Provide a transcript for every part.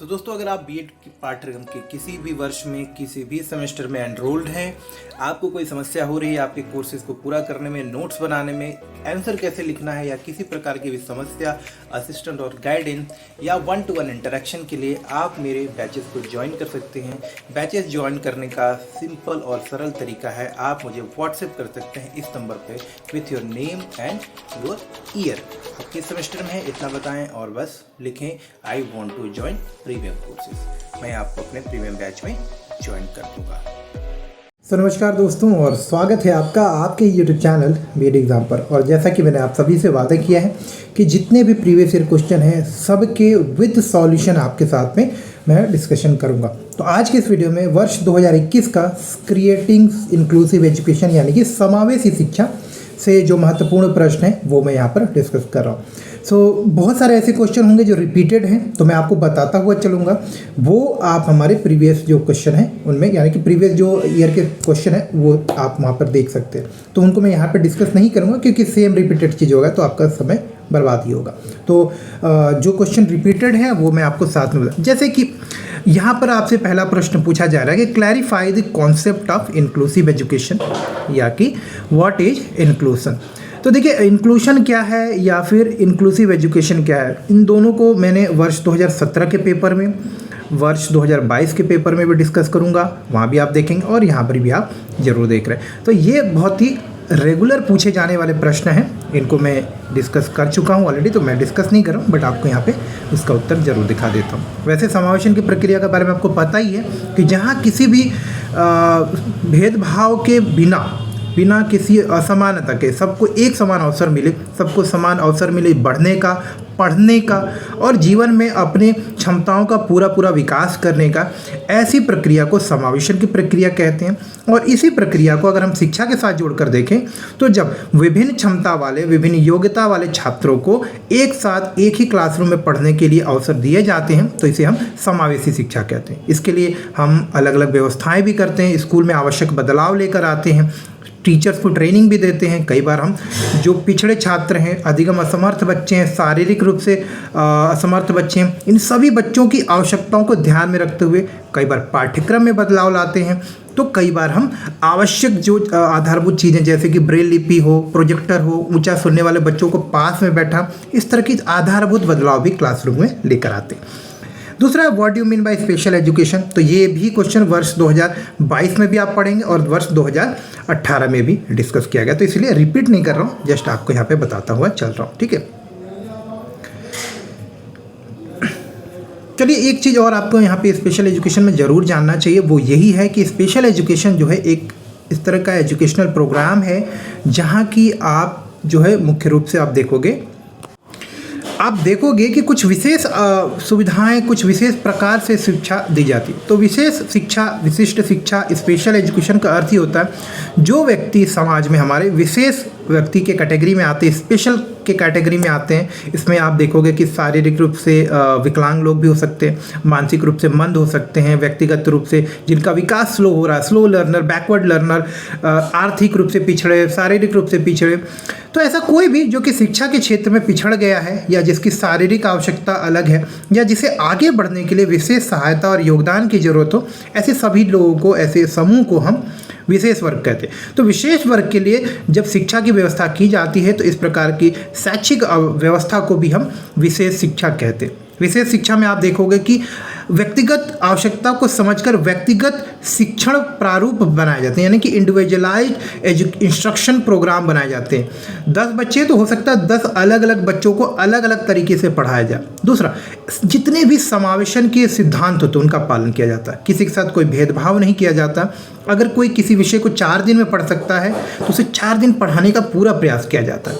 तो दोस्तों, अगर आप बीएड पाठ्यक्रम के किसी भी वर्ष में किसी भी सेमेस्टर में एनरोल्ड हैं, आपको कोई समस्या हो रही है आपके कोर्सेज को पूरा करने में, नोट्स बनाने में, आंसर कैसे लिखना है या किसी प्रकार की भी समस्या, असिस्टेंट और गाइडेंस या 1-to-1 इंटरेक्शन के लिए आप मेरे बैचेस को ज्वाइन कर सकते हैं। बैचेस ज्वाइन करने का सिंपल और सरल तरीका है, आप मुझे व्हाट्सएप कर सकते हैं इस नंबर पे with your name and your year. आप किस सेमेस्टर में है इतना बताएं और बस लिखें I want to join premium courses. मैं आपको अपने प्रीमियम बैच में ज्वाइन कर दूंगा। तो नमस्कार दोस्तों, और स्वागत है आपका आपके YouTube चैनल बीएड एग्ज़ाम पर। और जैसा कि मैंने आप सभी से वादा किया है कि जितने भी प्रीवियस ईयर क्वेश्चन हैं सबके विद सॉल्यूशन आपके साथ में मैं डिस्कशन करूंगा। तो आज के इस वीडियो में वर्ष 2021 का क्रिएटिंग इंक्लूसिव एजुकेशन यानी कि समावेशी शिक्षा से जो महत्वपूर्ण प्रश्न है वो मैं यहाँ पर डिस्कस कर रहा हूँ। बहुत सारे ऐसे क्वेश्चन होंगे जो रिपीटेड हैं, तो मैं आपको बताता हुआ चलूँगा। वो आप हमारे प्रीवियस जो क्वेश्चन हैं उनमें, यानी कि प्रीवियस जो ईयर के क्वेश्चन हैं वो आप वहाँ पर देख सकते हैं। तो उनको मैं यहाँ पर डिस्कस नहीं करूँगा क्योंकि सेम रिपीटेड चीज़ होगा तो आपका समय बर्बाद ही होगा। तो जो क्वेश्चन रिपीटेड है वो मैं आपको साथ में बता, जैसे कि यहाँ पर आपसे पहला प्रश्न पूछा जा रहा है कि clarify the concept of inclusive education या कि व्हाट इज इंक्लूसन। तो देखिए, इंक्लूशन क्या है या फिर इंक्लूसिव एजुकेशन क्या है, इन दोनों को मैंने वर्ष 2017 के पेपर में, वर्ष 2022 के पेपर में भी डिस्कस करूँगा, वहाँ भी आप देखेंगे और यहाँ पर भी आप ज़रूर देख रहे हैं। तो ये बहुत ही रेगुलर पूछे जाने वाले प्रश्न हैं, इनको मैं डिस्कस कर चुका हूँ ऑलरेडी, तो मैं डिस्कस नहीं कर रहा हूँ, बट आपको यहाँ पे उसका उत्तर जरूर दिखा देता हूँ। वैसे समावेशन की प्रक्रिया के बारे में आपको पता ही है कि जहाँ किसी भी भेदभाव के बिना किसी असमानता के सबको एक समान अवसर मिले, सबको समान अवसर मिले बढ़ने का, पढ़ने का और जीवन में अपने क्षमताओं का पूरा विकास करने का, ऐसी प्रक्रिया को समावेशन की प्रक्रिया कहते हैं। और इसी प्रक्रिया को अगर हम शिक्षा के साथ जोड़कर देखें तो जब विभिन्न क्षमता वाले, विभिन्न योग्यता वाले छात्रों को एक साथ एक ही क्लासरूम में पढ़ने के लिए अवसर दिए जाते हैं तो इसे हम समावेशी शिक्षा कहते हैं। इसके लिए हम अलग अलग व्यवस्थाएं भी करते हैं, स्कूल में आवश्यक बदलाव लेकर आते हैं, टीचर्स को ट्रेनिंग भी देते हैं। कई बार हम जो पिछड़े छात्र हैं, अधिगम असमर्थ बच्चे हैं, शारीरिक रूप से असमर्थ बच्चे हैं, इन सभी बच्चों की आवश्यकताओं को ध्यान में रखते हुए कई बार पाठ्यक्रम में बदलाव लाते हैं। तो कई बार हम आवश्यक जो आधारभूत चीज़ें जैसे कि ब्रेल लिपि हो, प्रोजेक्टर हो, ऊंचा सुनने वाले बच्चों को पास में बैठा, इस तरह की आधारभूत बदलाव भी क्लासरूम में लेकर आते हैं। दूसरा, what you mean by special education. तो ये भी क्वेश्चन वर्ष 2022 में भी आप पढ़ेंगे और वर्ष 2018 में भी डिस्कस किया गया, तो इसलिए रिपीट नहीं कर रहा हूँ, जस्ट आपको यहाँ पे बताता हुआ चल रहा हूँ, ठीक है। चलिए, एक चीज़ और आपको यहाँ पे स्पेशल एजुकेशन में ज़रूर जानना चाहिए, वो यही है कि स्पेशल एजुकेशन जो है एक इस तरह का एजुकेशनल प्रोग्राम है जहाँ की आप जो है मुख्य रूप से आप देखोगे कि कुछ विशेष सुविधाएं, कुछ विशेष प्रकार से शिक्षा दी जाती है। तो विशेष शिक्षा, विशिष्ट शिक्षा, स्पेशल एजुकेशन का अर्थ ही होता है जो व्यक्ति समाज में हमारे विशेष व्यक्ति के कैटेगरी में आते हैं, स्पेशल के कैटेगरी में आते हैं। इसमें आप देखोगे कि शारीरिक रूप से विकलांग लोग भी हो सकते हैं, मानसिक रूप से मंद हो सकते हैं, व्यक्तिगत रूप से जिनका विकास स्लो हो रहा है, स्लो लर्नर, बैकवर्ड लर्नर, आर्थिक रूप से पिछड़े, शारीरिक रूप से पिछड़े। तो ऐसा कोई भी जो कि शिक्षा के क्षेत्र में पिछड़ गया है या जिसकी शारीरिक आवश्यकता अलग है या जिसे आगे बढ़ने के लिए विशेष सहायता और योगदान की जरूरत हो, ऐसे सभी लोगों को, ऐसे समूह को हम विशेष वर्ग कहते हैं। तो विशेष वर्ग के लिए जब शिक्षा की व्यवस्था की जाती है तो इस प्रकार की शैक्षिक व्यवस्था को भी हम विशेष शिक्षा कहते हैं। विशेष शिक्षा में आप देखोगे कि व्यक्तिगत आवश्यकता को समझकर व्यक्तिगत शिक्षण प्रारूप बनाए जाते हैं, यानी कि इंडिविजुअलाइज्ड इंस्ट्रक्शन प्रोग्राम बनाए जाते हैं। 10 बच्चे तो हो सकता है 10 अलग अलग बच्चों को अलग अलग तरीके से पढ़ाया जाए। दूसरा, जितने भी समावेशन के सिद्धांत होते हैं उनका पालन किया जाता है, किसी के साथ कोई भेदभाव नहीं किया जाता। अगर कोई किसी विषय को 4 दिन में पढ़ सकता है तो उसे 4 दिन पढ़ाने का पूरा प्रयास किया जाता है।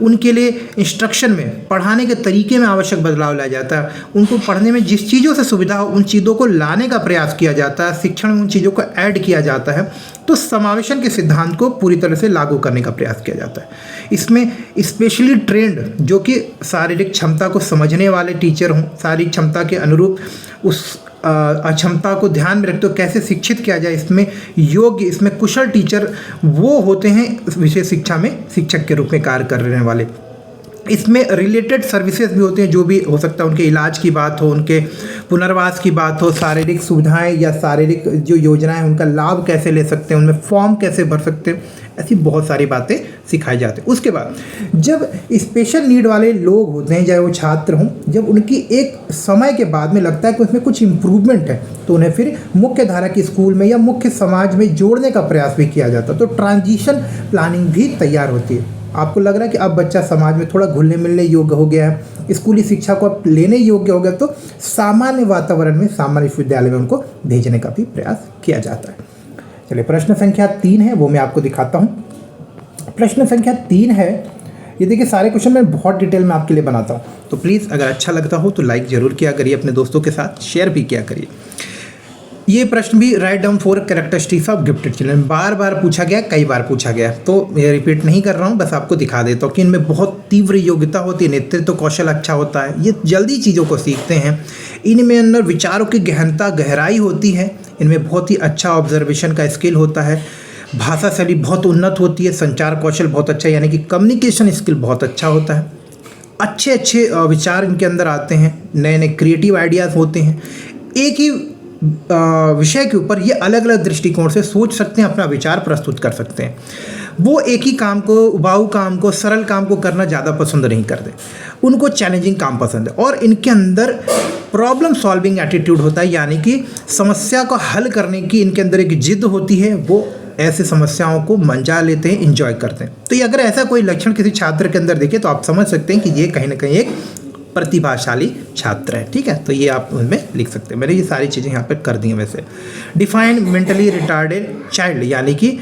उनके लिए इंस्ट्रक्शन में, पढ़ाने के तरीके में आवश्यक बदलाव लाया जाता है। उनको पढ़ने में जिस चीज़ों से सुविधा हो उन चीज़ों को लाने का प्रयास किया जाता है, शिक्षण में उन चीज़ों को ऐड किया जाता है। तो समावेशन के सिद्धांत को पूरी तरह से लागू करने का प्रयास किया जाता है। इसमें स्पेशली ट्रेंड, जो कि शारीरिक क्षमता को समझने वाले टीचर हों, शारीरिक क्षमता के अनुरूप उस अक्षमता को ध्यान में रखते हो कैसे शिक्षित किया जाए, इसमें योग्य, इसमें कुशल टीचर वो होते हैं विशेष शिक्षा में शिक्षक के रूप में कार्य करने वाले। इसमें रिलेटेड सर्विसेज भी होते हैं, जो भी हो सकता है, उनके इलाज की बात हो, उनके पुनर्वास की बात हो, शारीरिक सुविधाएं या शारीरिक जो योजनाएं हैं उनका लाभ कैसे ले सकते हैं, उनमें फॉर्म कैसे भर सकते हैं, ऐसी बहुत सारी बातें सिखाई जाती हैं। उसके बाद जब स्पेशल नीड वाले लोग होते हैं, चाहे वो छात्र हों, जब उनकी एक समय के बाद में लगता है कि उसमें कुछ इम्प्रूवमेंट है, तो उन्हें फिर मुख्य धारा के स्कूल में या मुख्य समाज में जोड़ने का प्रयास भी किया जाता है। तो ट्रांजिशन प्लानिंग भी तैयार होती है। आपको लग रहा है कि अब बच्चा समाज में थोड़ा घुलने मिलने योग्य हो गया है, स्कूली शिक्षा को अब लेने योग्य हो गया, तो सामान्य वातावरण में, सामान्य विश्वविद्यालय में उनको भेजने का भी प्रयास किया जाता है। चलिए, प्रश्न संख्या 3 है, वो मैं आपको दिखाता हूँ। प्रश्न संख्या 3 है, ये देखिए, सारे क्वेश्चन मैं बहुत डिटेल में आपके लिए बनाता हूँ, तो प्लीज़ अगर अच्छा लगता हो तो लाइक ज़रूर किया करिए, अपने दोस्तों के साथ शेयर भी किया करिए। ये प्रश्न भी write down 4 characteristics of gifted children बार बार पूछा गया, कई बार पूछा गया, तो मैं रिपीट नहीं कर रहा हूँ, बस आपको दिखा देता हूँ कि इनमें बहुत तीव्र योग्यता होती है, नेतृत्व कौशल अच्छा होता है, ये जल्दी चीज़ों को सीखते हैं, इनमें अंदर विचारों की गहनता गहराई होती है, इनमें बहुत ही अच्छा ऑब्जर्वेशन का स्किल होता है, भाषा शैली बहुत उन्नत होती है, संचार कौशल बहुत अच्छा, यानी कि कम्युनिकेशन स्किल बहुत अच्छा होता है, अच्छे अच्छे विचार इनके अंदर आते हैं, नए नए क्रिएटिव आइडियाज़ होते हैं, एक ही विषय के ऊपर ये अलग अलग दृष्टिकोण से सोच सकते हैं, अपना विचार प्रस्तुत कर सकते हैं। वो एक ही काम को, उबाऊ काम को, सरल काम को करना ज़्यादा पसंद नहीं करते, उनको चैलेंजिंग काम पसंद है, और इनके अंदर प्रॉब्लम सॉल्विंग एटीट्यूड होता है, यानी कि समस्या को हल करने की इनके अंदर एक जिद होती है, वो ऐसे समस्याओं को मंजा लेते हैं, इंजॉय करते हैं। तो ये अगर ऐसा कोई लक्षण किसी छात्र के अंदर देखे तो आप समझ सकते हैं कि ये कहीं ना कहीं एक प्रतिभाशाली छात्र है। ठीक है, तो ये आप उनमें लिख सकते हैं। मैंने ये सारी चीज़ें यहाँ पे कर दी हैं। वैसे डिफाइन मेंटली रिटार्डेड चाइल्ड, यानी कि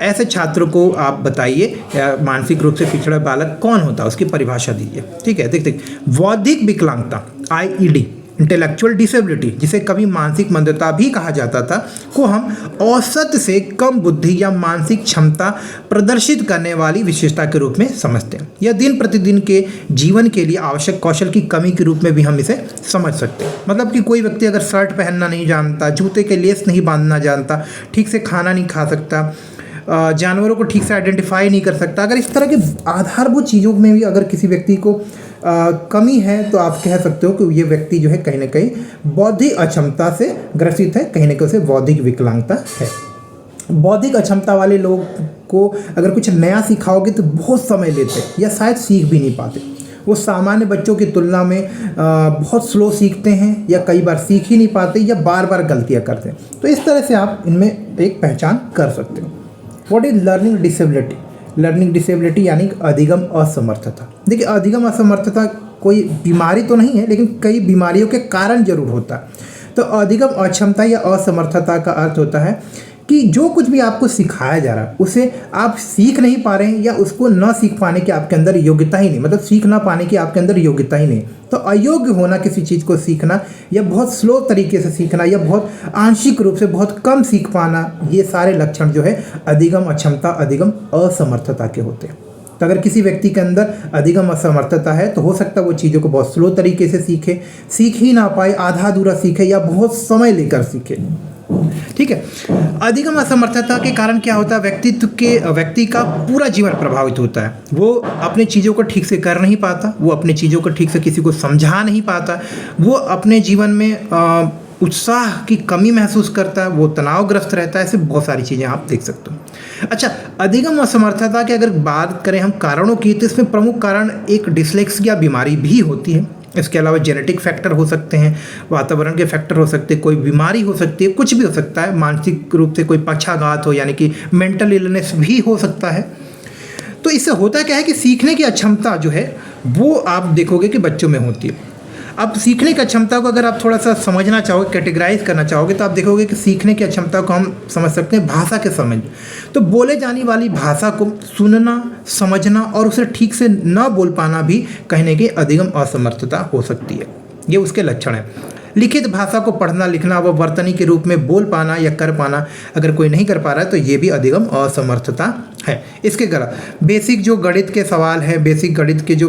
ऐसे छात्रों को आप बताइए, मानसिक रूप से पिछड़ा बालक कौन होता है, उसकी परिभाषा दीजिए। ठीक है, देखते बौद्धिक विकलांगता IED, इंटेलेक्चुअल डिसेबिलिटी, जिसे कभी मानसिक मंदता भी कहा जाता था, को हम औसत से कम बुद्धि या मानसिक क्षमता प्रदर्शित करने वाली विशेषता के रूप में समझते हैं। यह दिन प्रतिदिन के जीवन के लिए आवश्यक कौशल की कमी के रूप में भी हम इसे समझ सकते हैं। मतलब कि कोई व्यक्ति अगर शर्ट पहनना नहीं जानता, जूते के लेस नहीं बांधना जानता, ठीक से खाना नहीं खा सकता, जानवरों को ठीक से आइडेंटिफाई नहीं कर सकता, अगर इस तरह के आधारभूत चीज़ों में भी अगर किसी व्यक्ति को कमी है, तो आप कह सकते हो कि ये व्यक्ति जो है कहीं ना कहीं बौद्धिक अक्षमता से ग्रसित है, कहीं ना कहीं उसे बौद्धिक विकलांगता है। बौद्धिक अक्षमता वाले लोग को अगर कुछ नया सिखाओगे तो बहुत समय लेते हैं या शायद सीख भी नहीं पाते। वो सामान्य बच्चों की तुलना में बहुत स्लो सीखते हैं, या कई बार सीख ही नहीं पाते, या बार बार गलतियाँ करते हैं। तो इस तरह से आप इनमें एक पहचान कर सकते हो। What is learning disability? Learning disability यानी अधिगम असमर्थता। देखिए, अधिगम असमर्थता कोई बीमारी तो नहीं है, लेकिन कई बीमारियों के कारण जरूर होता है। तो अधिगम अक्षमता या असमर्थता का अर्थ होता है कि जो कुछ भी आपको सिखाया जा रहा है उसे आप सीख नहीं पा रहे हैं, या उसको न सीख पाने की आपके अंदर योग्यता ही नहीं, मतलब सीख ना पाने की आपके अंदर योग्यता ही नहीं। तो अयोग्य होना किसी चीज़ को सीखना, या बहुत स्लो तरीके से सीखना, या बहुत आंशिक रूप से बहुत कम सीख पाना, ये सारे लक्षण जो है अधिगम अक्षमता, अधिगम असमर्थता के होते हैं। तो अगर किसी व्यक्ति के अंदर अधिगम असमर्थता है तो हो सकता है वो चीज़ों को बहुत स्लो तरीके से सीखे, सीख ही ना पाए, आधा अधूरा सीखे, या बहुत समय लेकर सीखे। ठीक है, अधिगम असमर्थता के कारण क्या होता है, व्यक्ति का पूरा जीवन प्रभावित होता है। वो अपने चीज़ों को ठीक से कर नहीं पाता, वो अपने चीज़ों को ठीक से किसी को समझा नहीं पाता, वो अपने जीवन में उत्साह की कमी महसूस करता है, वो तनावग्रस्त रहता है। ऐसे बहुत सारी चीज़ें आप देख सकते हो। अच्छा, अधिगम असमर्थता की अगर बात करें हम कारणों की, तो इसमें प्रमुख कारण एक डिस्लेक्सिया बीमारी भी होती है। इसके अलावा जेनेटिक फैक्टर हो सकते हैं, वातावरण के फैक्टर हो सकते हैं, कोई बीमारी हो सकती है, कुछ भी हो सकता है, मानसिक रूप से कोई पक्षाघात हो, यानी कि मेंटल इलनेस भी हो सकता है। तो इससे होता क्या है कि सीखने की अक्षमता जो है वो आप देखोगे कि बच्चों में होती है। अब सीखने की क्षमता को अगर आप थोड़ा सा समझना चाहोगे, कैटेगराइज करना चाहोगे, तो आप देखोगे कि सीखने की क्षमता को हम समझ सकते हैं भाषा के समझ। तो बोले जाने वाली भाषा को सुनना, समझना और उसे ठीक से न बोल पाना भी कहीं ना कहीं अधिगम असमर्थता हो सकती है। ये उसके लक्षण है। लिखित भाषा को पढ़ना, लिखना व वर्तनी के रूप में बोल पाना या कर पाना अगर कोई नहीं कर पा रहा है तो ये भी अधिगम असमर्थता है। इसके अलावा बेसिक जो गणित के सवाल है, बेसिक गणित के जो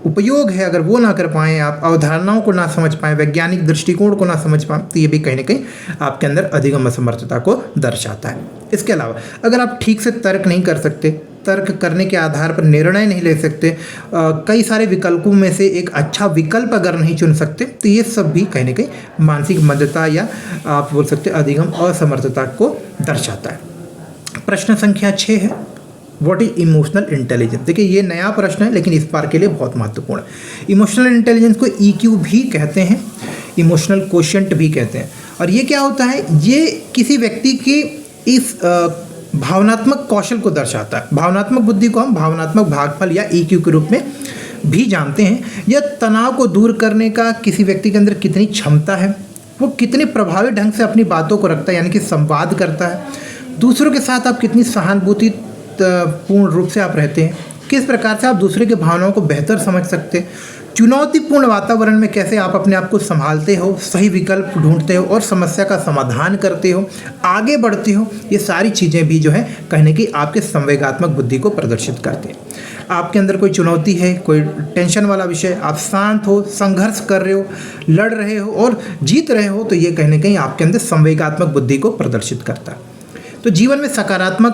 उपयोग है, अगर वो ना कर पाएँ आप, अवधारणाओं को ना समझ पाएँ, वैज्ञानिक दृष्टिकोण को ना समझ पाएँ, तो ये भी कहीं ना कहीं आपके अंदर अधिगम असमर्थता को दर्शाता है। इसके अलावा अगर आप ठीक से तर्क नहीं कर सकते, तर्क करने के आधार पर निर्णय नहीं ले सकते, कई सारे विकल्पों में से एक अच्छा विकल्प अगर नहीं चुन सकते, तो ये सब भी कहीं ना कहीं मानसिक मंदता या आप बोल सकते अधिगम असमर्थता को दर्शाता है। प्रश्न संख्या 6 है, व्हाट इज इमोशनल इंटेलिजेंस। देखिए ये नया प्रश्न है लेकिन इस बार के लिए बहुत महत्वपूर्ण है। इमोशनल इंटेलिजेंस को EQ भी कहते हैं, इमोशनल क्वोशिएंट भी कहते हैं। और ये क्या होता है, ये किसी व्यक्ति की इस भावनात्मक कौशल को दर्शाता है। भावनात्मक बुद्धि को हम भावनात्मक भागफल या EQ के रूप में भी जानते हैं। यह तनाव को दूर करने का किसी व्यक्ति के अंदर कितनी क्षमता है, वो कितने प्रभावी ढंग से अपनी बातों को रखता है यानी कि संवाद करता है, दूसरों के साथ आप कितनी सहानुभूति पूर्ण रूप से आप रहते हैं, किस प्रकार से आप दूसरे के भावनाओं को बेहतर समझ सकते हैं, चुनौतीपूर्ण वातावरण में कैसे आप अपने आप को संभालते हो, सही विकल्प ढूंढते हो और समस्या का समाधान करते हो, आगे बढ़ते हो। ये सारी चीज़ें भी जो है कहने की आपके संवेगात्मक बुद्धि को प्रदर्शित करते हैं। आपके अंदर कोई चुनौती है, कोई टेंशन वाला विषय, आप शांत हो, संघर्ष कर रहे हो, लड़ रहे हो और जीत रहे हो, तो ये कहीं ना कहीं आपके अंदर संवेगात्मक बुद्धि को प्रदर्शित करता है। तो जीवन में सकारात्मक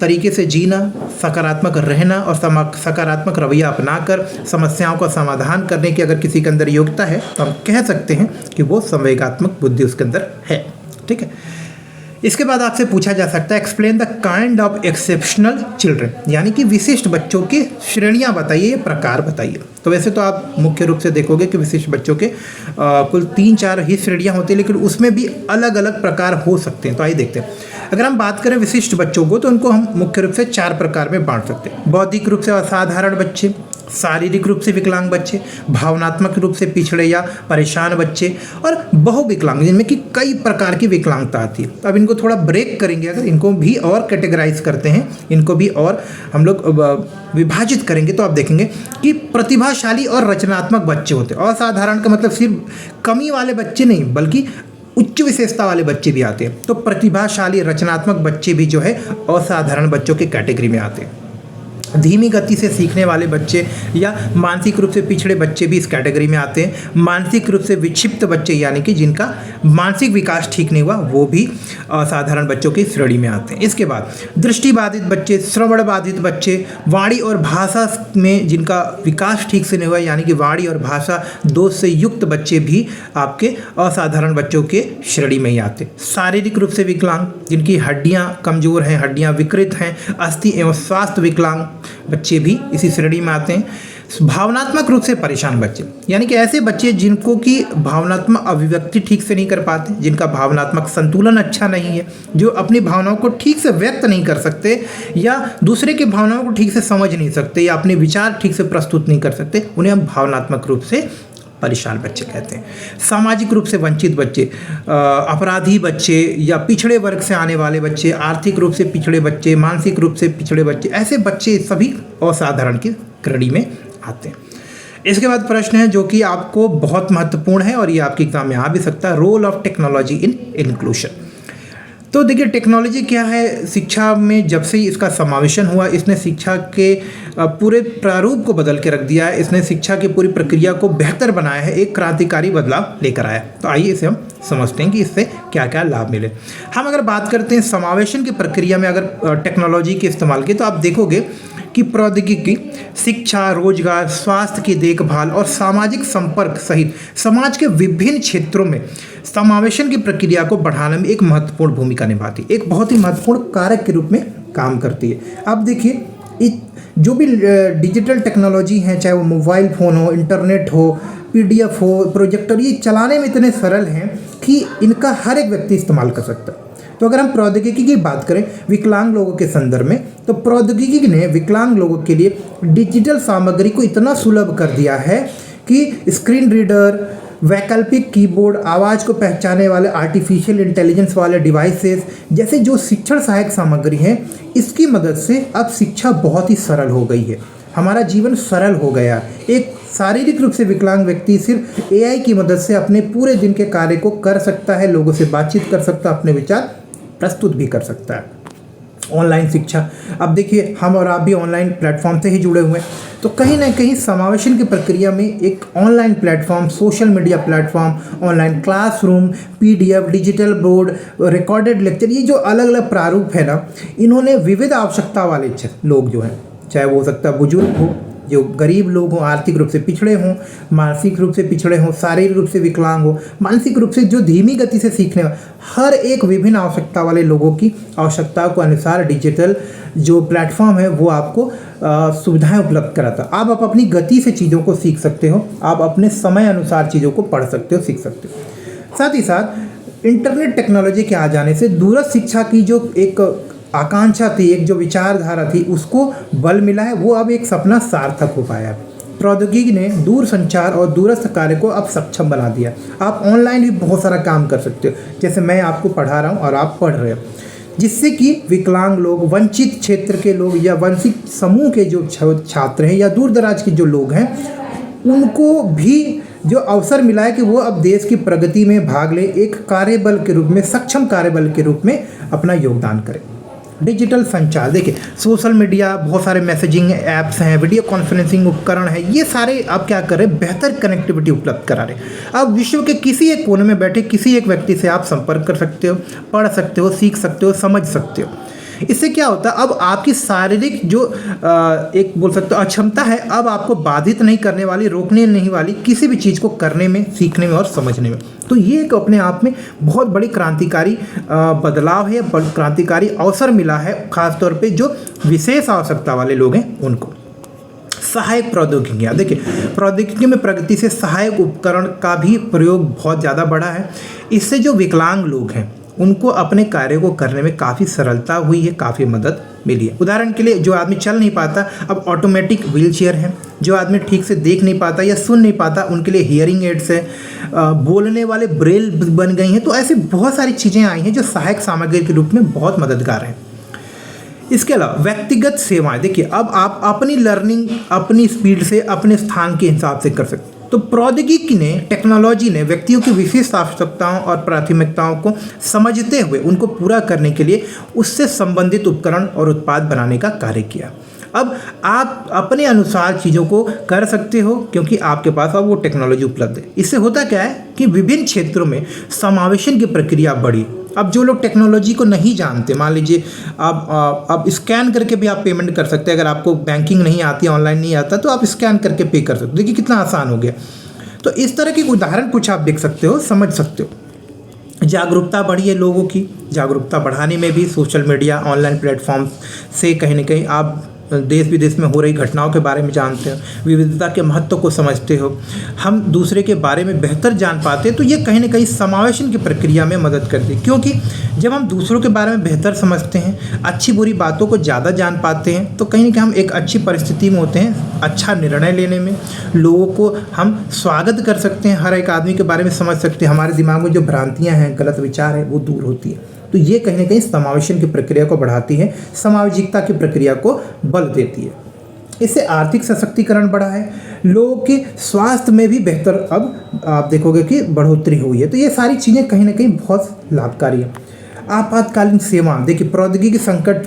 तरीके से जीना, सकारात्मक रहना और सकारात्मक रवैया अपनाकर समस्याओं का समाधान करने की अगर किसी के अंदर योग्यता है तो हम कह सकते हैं कि वो संवेगात्मक बुद्धि उसके अंदर है। ठीक है, इसके बाद आपसे पूछा जा सकता है explain the kind of exceptional children, यानी कि विशिष्ट बच्चों की श्रेणियां बताइए, प्रकार बताइए। तो वैसे तो आप मुख्य रूप से देखोगे कि विशिष्ट बच्चों के कुल 3-4 ही श्रेणियां होती हैं, लेकिन उसमें भी अलग अलग प्रकार हो सकते हैं। तो आइए देखते हैं। अगर हम बात करें विशिष्ट बच्चों को तो उनको हम मुख्य रूप से 4 प्रकार में बांट सकते हैं। बौद्धिक रूप से असाधारण बच्चे, शारीरिक रूप से विकलांग बच्चे, भावनात्मक रूप से पिछड़े या परेशान बच्चे और बहुविकलांग, जिनमें कि कई प्रकार की विकलांगता आती है। तो अब इनको थोड़ा ब्रेक करेंगे, अगर इनको भी और कैटेगराइज करते हैं, इनको भी और हम लोग विभाजित करेंगे तो आप देखेंगे कि प्रतिभाशाली और रचनात्मक बच्चे होते हैं। असाधारण का मतलब सिर्फ कमी वाले बच्चे नहीं बल्कि उच्च विशेषता वाले बच्चे भी आते हैं। तो प्रतिभाशाली रचनात्मक बच्चे भी जो है असाधारण बच्चों के कैटेगरी में आते हैं। धीमी गति से सीखने वाले बच्चे या मानसिक रूप से पिछड़े बच्चे भी इस कैटेगरी में आते हैं। मानसिक रूप से विक्षिप्त बच्चे यानी कि जिनका मानसिक विकास ठीक नहीं हुआ, वो भी असाधारण बच्चों की श्रेणी में आते हैं। इसके बाद दृष्टिबाधित बच्चे, श्रवण बाधित बच्चे, वाणी और भाषा में जिनका विकास ठीक से नहीं हुआ यानी कि वाणी और भाषा दोष से युक्त बच्चे भी आपके असाधारण बच्चों के श्रेणी में ही आते हैं। शारीरिक रूप से विकलांग, जिनकी हड्डियाँ कमजोर हैं, हड्डियाँ विकृत हैं, अस्थि एवं स्वास्थ्य विकलांग बच्चे भी इसी श्रेणी में आते हैं। भावनात्मक रूप से परेशान बच्चे, यानी कि ऐसे बच्चे जिनको की भावनात्मक अभिव्यक्ति ठीक से नहीं कर पाते, जिनका भावनात्मक संतुलन अच्छा नहीं है, जो अपनी भावनाओं को ठीक से व्यक्त नहीं कर सकते या दूसरे की भावनाओं को ठीक से समझ नहीं सकते या अपने विचार ठीक से प्रस्तुत नहीं कर सकते, उन्हें हम भावनात्मक रूप से परेशान बच्चे कहते हैं। सामाजिक रूप से वंचित बच्चे, अपराधी बच्चे या पिछड़े वर्ग से आने वाले बच्चे, आर्थिक रूप से पिछड़े बच्चे, मानसिक रूप से पिछड़े बच्चे, ऐसे बच्चे सभी असाधारण की श्रेणी में आते हैं। इसके बाद प्रश्न है जो कि आपको बहुत महत्वपूर्ण है और ये आपके एग्जाम में आ भी सकता है, role of technology in inclusion. तो देखिए टेक्नोलॉजी क्या है, शिक्षा में जब से इसका समावेशन हुआ इसने शिक्षा के पूरे प्रारूप को बदल के रख दिया है, इसने शिक्षा की पूरी प्रक्रिया को बेहतर बनाया है, एक क्रांतिकारी बदलाव लेकर आया। तो आइए इसे हम समझते हैं कि इससे क्या क्या लाभ मिले। हम अगर बात करते हैं समावेशन की प्रक्रिया में अगर टेक्नोलॉजी के इस्तेमाल की, तो आप देखोगे कि प्रौद्योगिकी शिक्षा, रोजगार, स्वास्थ्य की देखभाल और सामाजिक संपर्क सहित समाज के विभिन्न क्षेत्रों में समावेशन की प्रक्रिया को बढ़ाने में एक महत्वपूर्ण भूमिका निभाती है, एक बहुत ही महत्वपूर्ण कारक के रूप में काम करती है। अब देखिए जो भी डिजिटल टेक्नोलॉजी है, चाहे वो मोबाइल फ़ोन हो, इंटरनेट हो, PDF हो, प्रोजेक्टर, ये चलाने में इतने सरल हैं कि इनका हर एक व्यक्ति इस्तेमाल कर सकता है। तो अगर हम प्रौद्योगिकी की बात करें विकलांग लोगों के संदर्भ में, तो प्रौद्योगिकी ने विकलांग लोगों के लिए डिजिटल सामग्री को इतना सुलभ कर दिया है कि स्क्रीन रीडर, वैकल्पिक कीबोर्ड, आवाज़ को पहचाने वाले आर्टिफिशियल इंटेलिजेंस वाले डिवाइसेस जैसे जो शिक्षण सहायक सामग्री है, इसकी मदद से अब शिक्षा बहुत ही सरल हो गई है, हमारा जीवन सरल हो गया। एक शारीरिक रूप से विकलांग व्यक्ति सिर्फ AI की मदद से अपने पूरे दिन के कार्य को कर सकता है, लोगों से बातचीत कर सकता है, अपने विचार प्रस्तुत भी कर सकता है। ऑनलाइन शिक्षा। अब देखिए हम और आप भी ऑनलाइन प्लेटफॉर्म से ही जुड़े हुए हैं, तो कहीं ना कहीं समावेशन की प्रक्रिया में एक online platform, social media platform, online classroom, PDF, digital board, recorded lecture, ये जो अलग अलग प्रारूप है ना, इन्होंने विविध आवश्यकता वाले लोग जो हैं, चाहे वो हो सकता है बुजुर्ग हो, जो गरीब लोग हों, आर्थिक रूप से पिछड़े हों, मानसिक रूप से पिछड़े हों, शारीरिक रूप से विकलांग हो, मानसिक रूप से जो धीमी गति से सीखने वाले, हर एक विभिन्न आवश्यकता वाले लोगों की आवश्यकताओं के अनुसार डिजिटल जो प्लेटफॉर्म है वो आपको सुविधाएं उपलब्ध कराता है। आप अपनी गति से चीज़ों को सीख सकते हो, आप अपने समय अनुसार चीज़ों को पढ़ सकते हो, सीख सकते हो। साथ ही साथ इंटरनेट टेक्नोलॉजी के आ जाने से दूरस्थ शिक्षा की जो एक आकांक्षा थी, एक जो विचारधारा थी, उसको बल मिला है, वो अब एक सपना सार्थक हो पाया है। प्रौद्योगिकी ने दूर संचार और दूरस्थ कार्य को अब सक्षम बना दिया। आप ऑनलाइन भी बहुत सारा काम कर सकते हो, जैसे मैं आपको पढ़ा रहा हूँ और आप पढ़ रहे हो, जिससे कि विकलांग लोग, वंचित क्षेत्र के लोग या वंचित समूह के जो छात्र हैं या दूर दराज के जो लोग हैं, उनको भी जो अवसर मिला है कि वो अब देश की प्रगति में भाग ले, एक कार्यबल के रूप में, सक्षम कार्यबल के रूप में अपना योगदान करें। डिजिटल संचार, देखिए सोशल मीडिया, बहुत सारे मैसेजिंग ऐप्स हैं, वीडियो कॉन्फ्रेंसिंग उपकरण है, ये सारे अब क्या कर रहे हैं, बेहतर कनेक्टिविटी उपलब्ध करा रहे हैं। अब विश्व के किसी एक कोने में बैठे किसी एक व्यक्ति से आप संपर्क कर सकते हो, पढ़ सकते हो, सीख सकते हो, समझ सकते हो। इससे क्या होता है, अब आपकी शारीरिक जो एक बोल सकते हो अक्षमता है, अब आपको बाधित नहीं करने वाली, रोकने नहीं वाली किसी भी चीज़ को करने में, सीखने में और समझने में। तो ये एक अपने आप में बहुत बड़ी क्रांतिकारी बदलाव है, क्रांतिकारी अवसर मिला है, खासतौर पे जो विशेष आवश्यकता वाले लोग हैं उनको। सहायक प्रौद्योगिकियाँ, देखिए प्रौद्योगिकी में प्रगति से सहायक उपकरण का भी प्रयोग बहुत ज़्यादा बढ़ा है। इससे जो विकलांग लोग हैं उनको अपने कार्य को करने में काफ़ी सरलता हुई है, काफ़ी मदद मिली है। उदाहरण के लिए जो आदमी चल नहीं पाता, अब ऑटोमेटिक व्हील चेयर है। जो आदमी ठीक से देख नहीं पाता या सुन नहीं पाता, उनके लिए हियरिंग एड्स है। बोलने वाले ब्रेल बन गई हैं। तो ऐसी बहुत सारी चीज़ें आई हैं जो सहायक सामग्री के रूप में बहुत मददगार हैं। इसके अलावा व्यक्तिगत सेवाएं, देखिए अब आप अपनी लर्निंग अपनी स्पीड से, अपने स्थान के हिसाब से कर सकते। तो प्रौद्योगिकी ने, टेक्नोलॉजी ने व्यक्तियों की विशिष्ट आवश्यकताओं और प्राथमिकताओं को समझते हुए उनको पूरा करने के लिए उससे संबंधित उपकरण और उत्पाद बनाने का कार्य किया। अब आप अपने अनुसार चीज़ों को कर सकते हो क्योंकि आपके पास अब वो टेक्नोलॉजी उपलब्ध है। इससे होता क्या है कि विभिन्न क्षेत्रों में समावेशन की प्रक्रिया बढ़ी। अब जो लोग टेक्नोलॉजी को नहीं जानते, मान लीजिए आप स्कैन करके भी आप पेमेंट कर सकते हैं। अगर आपको बैंकिंग नहीं आती, ऑनलाइन नहीं आता, तो आप स्कैन करके पे कर सकते हो। देखिए कितना आसान हो गया। तो इस तरह के उदाहरण कुछ आप देख सकते हो, समझ सकते हो। जागरूकता बढ़ी है लोगों की। जागरूकता बढ़ाने में भी सोशल मीडिया, ऑनलाइन प्लेटफॉर्म से कहीं ना कहीं आप देश विदेश में हो रही घटनाओं के बारे में जानते हो, विविधता के महत्व को समझते हो, हम दूसरे के बारे में बेहतर जान पाते हैं। तो ये कहीं ना कहीं समावेशन की प्रक्रिया में मदद करती है, क्योंकि जब हम दूसरों के बारे में बेहतर समझते हैं, अच्छी बुरी बातों को ज़्यादा जान पाते हैं, तो कहीं ना कहीं हम एक अच्छी परिस्थिति में होते हैं, अच्छा निर्णय लेने में। लोगों को हम स्वागत कर सकते हैं, हर एक आदमी के बारे में समझ सकते हैं। हमारे दिमाग में जो भ्रांतियाँ हैं, गलत विचार है, वो दूर होती है। तो ये कहीं ना कहीं समावेशन की प्रक्रिया को बढ़ाती है, सामाजिकता की प्रक्रिया को बल देती है। इससे आर्थिक सशक्तिकरण बढ़ा है, लोगों के स्वास्थ्य में भी बेहतर अब आप देखोगे कि बढ़ोतरी हुई है। तो ये सारी चीज़ें कहीं ना कहीं बहुत लाभकारी है। आपातकालीन सेवा, देखिए प्रौद्योगिकी संकट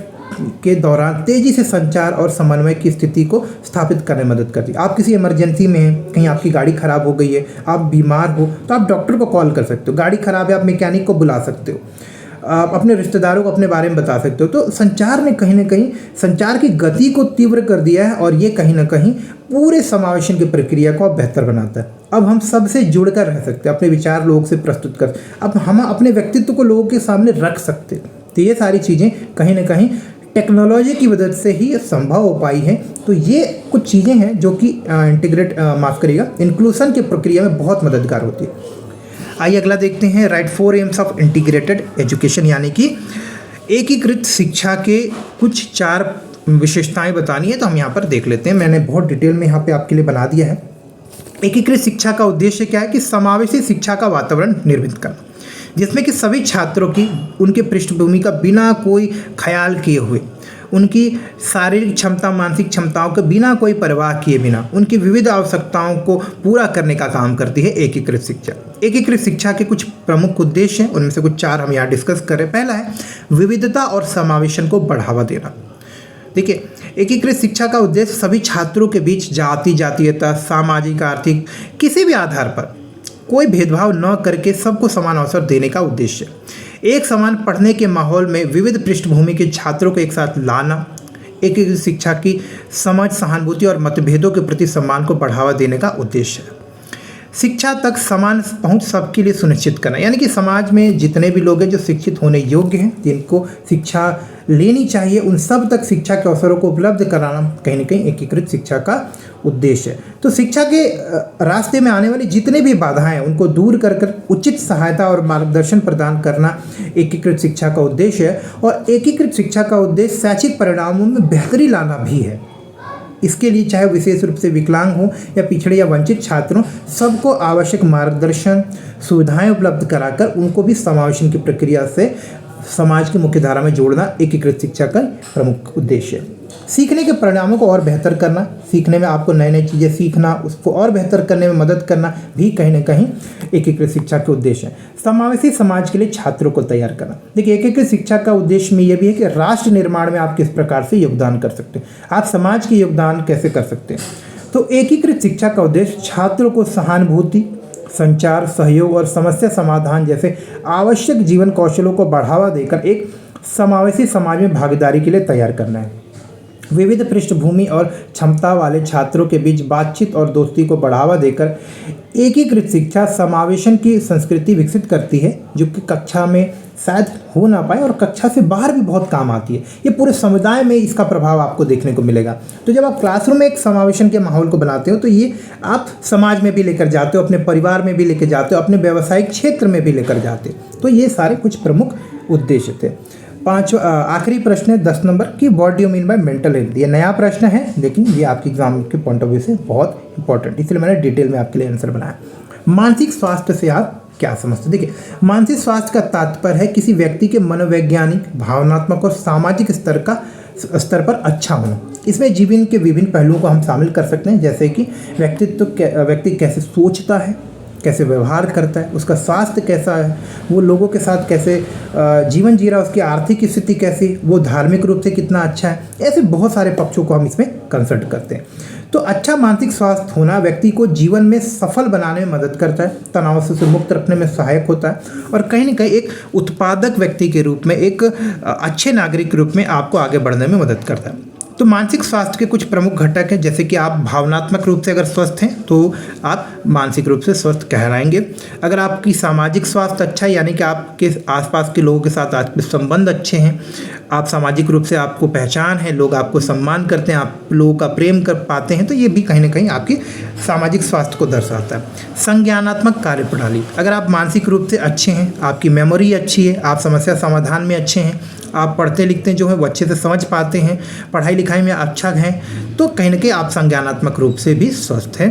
के दौरान तेज़ी से संचार और समन्वय की स्थिति को स्थापित करने में मदद करती है। आप किसी इमरजेंसी में हैं, कहीं आपकी गाड़ी ख़राब हो गई है, आप बीमार हो, तो आप डॉक्टर को कॉल कर सकते हो। गाड़ी ख़राब है, आप मैकेनिक को बुला सकते हो। आप अपने रिश्तेदारों को अपने बारे में बता सकते हो। तो संचार ने कहीं ना कहीं संचार की गति को तीव्र कर दिया है और ये कहीं ना कहीं पूरे समावेशन की प्रक्रिया को अब बेहतर बनाता है। अब हम सबसे जुड़कर रह सकते हैं, अपने विचार लोगों से प्रस्तुत कर, अब हम अपने व्यक्तित्व को लोगों के सामने रख सकते हैं। तो ये सारी चीज़ें कहीं ना कहीं टेक्नोलॉजी की मदद से ही संभव हो पाई है। तो ये कुछ चीज़ें हैं जो कि इंक्लूसन की प्रक्रिया में बहुत मददगार होती है। आइए अगला देखते हैं, right 4 AIIMS of integrated education, यानी कि एकीकृत शिक्षा के कुछ 4 विशेषताएं बतानी है। तो हम यहाँ पर देख लेते हैं, मैंने बहुत डिटेल में यहाँ पे आपके लिए बना दिया है। एकीकृत शिक्षा का उद्देश्य क्या है कि समावेशी शिक्षा का वातावरण निर्मित करना, जिसमें कि सभी छात्रों की उनके पृष्ठभूमि का बिना कोई ख्याल किए हुए उनकी शारीरिक क्षमता मानसिक क्षमताओं के बिना कोई परवाह किए बिना उनकी विविध आवश्यकताओं को पूरा करने का काम करती है एकीकृत शिक्षा। एकीकृत शिक्षा के कुछ प्रमुख उद्देश्य हैं, उनमें से कुछ 4 हम यहाँ डिस्कस करें। पहला है विविधता और समावेशन को बढ़ावा देना। देखिए, एकीकृत शिक्षा का उद्देश्य सभी छात्रों के बीच जाति जातीयता सामाजिक आर्थिक किसी भी आधार पर कोई भेदभाव न करके सबको समान अवसर देने का उद्देश्य है। एक समान पढ़ने के माहौल में विविध पृष्ठभूमि के छात्रों को एक साथ लाना एकीकृत शिक्षा की समझ सहानुभूति और मतभेदों के प्रति सम्मान को बढ़ावा देने का उद्देश्य है। शिक्षा तक समान पहुंच सबके लिए सुनिश्चित करना, यानी कि समाज में जितने भी लोग हैं जो शिक्षित होने योग्य हैं, जिनको शिक्षा लेनी चाहिए, उन सब तक शिक्षा के अवसरों को उपलब्ध कराना कहीं न कहीं एकीकृत शिक्षा का उद्देश्य है। तो शिक्षा के रास्ते में आने वाली जितने भी बाधाएं हैं उनको दूर कर उचित सहायता और मार्गदर्शन प्रदान करना एकीकृत शिक्षा का उद्देश्य है। और एकीकृत शिक्षा का उद्देश्य शैक्षिक परिणामों में बेहतरी लाना भी है। इसके लिए चाहे विशेष रूप से विकलांग हो या पिछड़े या वंचित छात्रों, सबको आवश्यक मार्गदर्शन सुविधाएं उपलब्ध कराकर उनको भी समावेशन की प्रक्रिया से समाज की मुख्य धारा में जोड़ना एकीकृत शिक्षा का प्रमुख उद्देश्य है। सीखने के परिणामों को और बेहतर करना, सीखने में आपको नई नई चीज़ें सीखना, उसको और बेहतर करने में मदद करना भी कहीं ना कहीं एकीकृत शिक्षा के उद्देश्य है। समावेशी समाज के लिए छात्रों को तैयार करना। देखिए, एकीकृत शिक्षा का उद्देश्य में यह भी है कि राष्ट्र निर्माण में आप किस प्रकार से योगदान कर सकते हैं, आप समाज के योगदान कैसे कर सकते हैं। तो एकीकृत शिक्षा का उद्देश्य छात्रों को सहानुभूति संचार सहयोग और समस्या समाधान जैसे आवश्यक जीवन कौशलों को बढ़ावा देकर एक समावेशी समाज में भागीदारी के लिए तैयार करना है। विविध पृष्ठभूमि और क्षमता वाले छात्रों के बीच बातचीत और दोस्ती को बढ़ावा देकर एकीकृत शिक्षा समावेशन की संस्कृति विकसित करती है, जो कि कक्षा में शायद हो ना पाए और कक्षा से बाहर भी बहुत काम आती है। ये पूरे समुदाय में इसका प्रभाव आपको देखने को मिलेगा। तो जब आप क्लासरूम में एक समावेशन के माहौल को बनाते हो तो ये आप समाज में भी लेकर जाते हो, अपने परिवार में भी लेकर जाते हो, अपने व्यावसायिक क्षेत्र में भी लेकर जाते हो। तो ये सारे कुछ प्रमुख उद्देश्य थे। आखिरी प्रश्न है 10 नंबर की, what do you mean by mental health. ये नया प्रश्न है लेकिन ये आपके एग्जाम के पॉइंट ऑफ व्यू से बहुत इंपॉर्टेंट, इसलिए मैंने डिटेल में आपके लिए आंसर बनाया। मानसिक स्वास्थ्य से आप क्या समझते? देखिए, मानसिक स्वास्थ्य का तात्पर्य है किसी व्यक्ति के मनोवैज्ञानिक भावनात्मक और सामाजिक स्तर पर अच्छा होना। इसमें जीवन के विभिन्न पहलुओं को हम शामिल कर सकते हैं, जैसे कि व्यक्ति कैसे सोचता है, कैसे व्यवहार करता है, उसका स्वास्थ्य कैसा है, वो लोगों के साथ कैसे जीवन जी रहा है, उसकी आर्थिक स्थिति कैसी, वो धार्मिक रूप से कितना अच्छा है। ऐसे बहुत सारे पक्षों को हम इसमें कंसल्ट करते हैं। तो अच्छा मानसिक स्वास्थ्य होना व्यक्ति को जीवन में सफल बनाने में मदद करता है, तनाव से मुक्त रखने में सहायक होता है और कहीं न कहीं एक उत्पादक व्यक्ति के रूप में, एक अच्छे नागरिक के रूप में आपको आगे बढ़ने में मदद करता है। तो मानसिक स्वास्थ्य के कुछ प्रमुख घटक हैं, जैसे कि आप भावनात्मक रूप से अगर स्वस्थ हैं तो आप मानसिक रूप से स्वस्थ कहलाएंगे। अगर आपकी सामाजिक स्वास्थ्य अच्छा है, यानी कि आपके आसपास के लोगों के साथ आपके संबंध अच्छे हैं, आप सामाजिक रूप से आपको पहचान है, लोग आपको सम्मान करते हैं, आप लोगों का प्रेम कर पाते हैं, तो ये भी कहीं ना कहीं आपकी सामाजिक स्वास्थ्य को दर्शाता है। संज्ञानात्मक कार्यप्रणाली, अगर आप मानसिक रूप से अच्छे हैं, आपकी मेमोरी अच्छी है, आप समस्या समाधान में अच्छे हैं, आप पढ़ते लिखते जो है वो अच्छे से समझ पाते हैं, पढ़ाई लिखाई में अच्छा हैं, तो कहीं ना कहीं आप संज्ञानात्मक रूप से भी स्वस्थ हैं।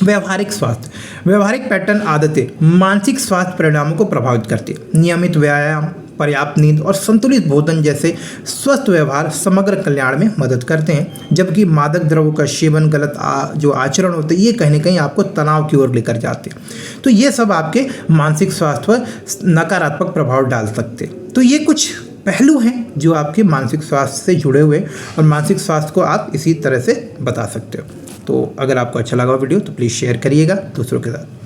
व्यवहारिक स्वास्थ्य, व्यवहारिक पैटर्न आदतें मानसिक स्वास्थ्य परिणामों को प्रभावित करती है। नियमित व्यायाम, पर्याप्त नींद और संतुलित भोजन जैसे स्वस्थ व्यवहार समग्र कल्याण में मदद करते हैं, जबकि मादक द्रव्यों का सेवन, गलत जो आचरण होते हैं, ये कहीं ना कहीं आपको तनाव की ओर लेकर जाते हैं। तो ये सब आपके मानसिक स्वास्थ्य पर नकारात्मक प्रभाव डाल सकते हैं। तो ये कुछ पहलू हैं जो आपके मानसिक स्वास्थ्य से जुड़े हुए, और मानसिक स्वास्थ्य को आप इसी तरह से बता सकते हो। तो अगर आपको अच्छा लगा वीडियो तो प्लीज़ शेयर करिएगा दूसरों के साथ।